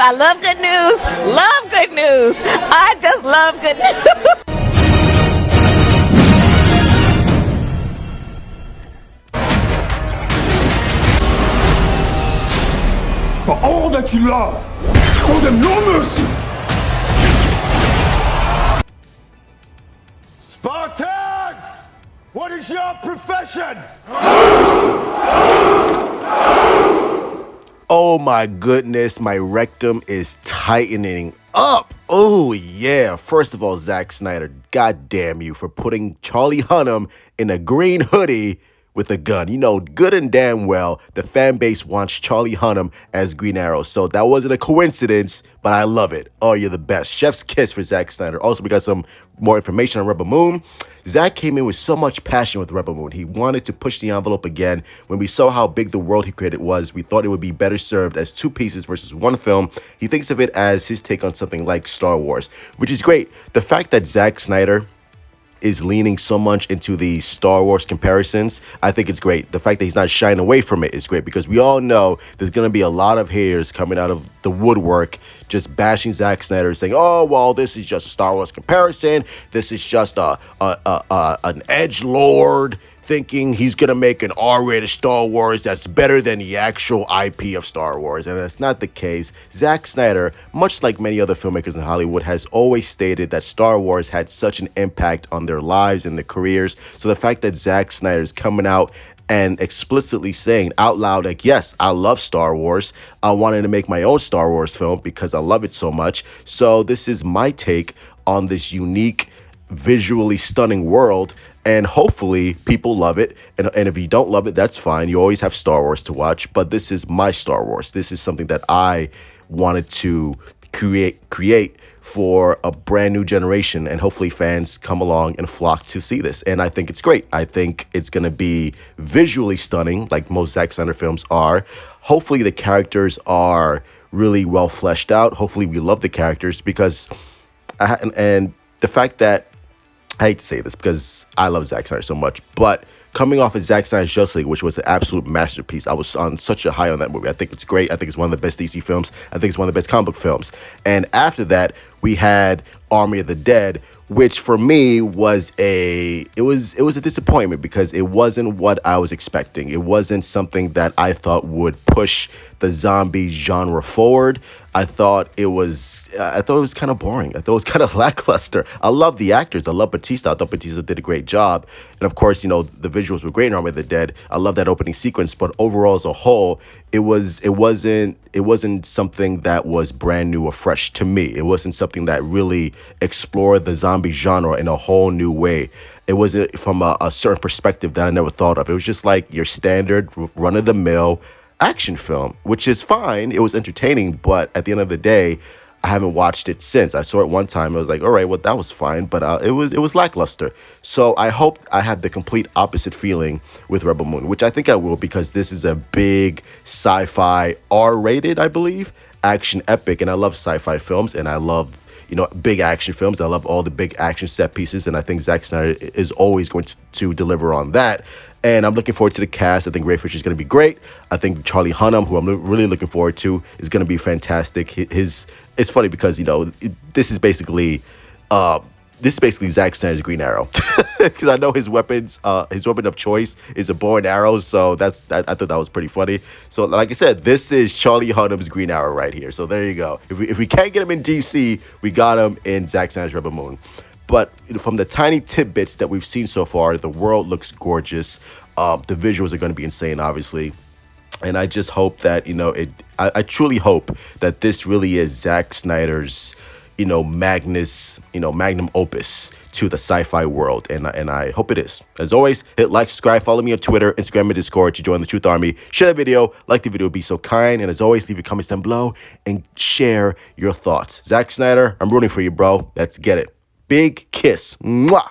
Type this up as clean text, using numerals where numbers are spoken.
I love good news. Love good news. I just love good news. For all that you love, show them no mercy! Spartans! What is your profession? Oh my goodness, my rectum is tightening up. Oh yeah. First of all, Zack Snyder, god damn you for putting Charlie Hunnam in a green hoodie with a gun. You know good and damn well the fan base wants Charlie Hunnam as Green Arrow. So that wasn't a coincidence, but I love it. Oh, you're the best. Chef's kiss for Zack Snyder. Also, we got some more information on Rebel Moon. Zack came in with so much passion with Rebel Moon. He wanted to push the envelope again. When we saw how big the world he created was, we thought it would be better served as two pieces versus one film. He thinks of it as his take on something like Star Wars, which is great. The fact that Zack Snyder is leaning so much into the Star Wars comparisons, I think it's great. The fact that he's not shying away from it is great because we all know there's going to be a lot of haters coming out of the woodwork just bashing Zack Snyder, saying, oh, well, this is just a Star Wars comparison. This is just an edgelord thinking he's going to make an R-rated Star Wars that's better than the actual IP of Star Wars. And that's not the case. Zack Snyder, much like many other filmmakers in Hollywood, has always stated that Star Wars had such an impact on their lives and their careers. So the fact that Zack Snyder is coming out and explicitly saying out loud, like, yes, I love Star Wars. I wanted to make my own Star Wars film because I love it so much. So this is my take on this unique, visually stunning world. And hopefully people love it. And if you don't love it, that's fine. You always have Star Wars to watch. But this is my Star Wars. This is something that I wanted to create for a brand new generation. And hopefully fans come along and flock to see this. And I think it's great. I think it's going to be visually stunning, like most Zack Snyder films are. Hopefully the characters are really well fleshed out. Hopefully we love the characters because, and the fact that, I hate to say this because I love Zack Snyder so much, but coming off of Zack Snyder's Justice League, which was an absolute masterpiece, I was on such a high on that movie. I think it's great. I think it's one of the best DC films. I think it's one of the best comic book films. And after that, we had Army of the Dead, which for me was a disappointment because it wasn't what I was expecting. It wasn't something that I thought would push the zombie genre forward. I thought it was kind of boring. I thought it was kind of lackluster. I love the actors. I love Batista. I thought Batista did a great job. And of course, you know, the visuals were great in Army of the Dead. I love that opening sequence, but overall as a whole, it wasn't something that was brand new or fresh to me. It wasn't something that really explored the zombie genre in a whole new way. It wasn't from a certain perspective that I never thought of. It was just like your standard run-of-the-mill action film, which is fine. It was entertaining, but at the end of the day, I haven't watched it since. I saw it one time. I was like, all right, well, that was fine, but it was lackluster. So I hope I have the complete opposite feeling with Rebel Moon, which I think I will because this is a big sci-fi R-rated, I believe, action epic, and I love sci-fi films, and I love, you know, big action films. I love all the big action set pieces, and I think Zack Snyder is always going to deliver on that. And I'm looking forward to the cast. I think Ray Fisher is going to be great. I think Charlie Hunnam, who I'm really looking forward to, is going to be fantastic. It's funny because, you know, this is basically Zack Snyder's Green Arrow, because I know his weapon of choice is a bow and arrow. So I thought that was pretty funny. So like I said, this is Charlie Hunnam's Green Arrow right here. So there you go. If we can't get him in DC, we got him in Zack Snyder's Rebel Moon. But from the tiny tidbits that we've seen so far, the world looks gorgeous. The visuals are going to be insane, obviously. And I just hope that, you know, I truly hope that this really is Zack Snyder's, you know, magnum opus to the sci-fi world. And I hope it is. As always, hit like, subscribe, follow me on Twitter, Instagram, and Discord to join the Truth Army. Share the video, like the video, be so kind. And as always, leave your comments down below and share your thoughts. Zack Snyder, I'm rooting for you, bro. Let's get it. Big kiss. Mwah.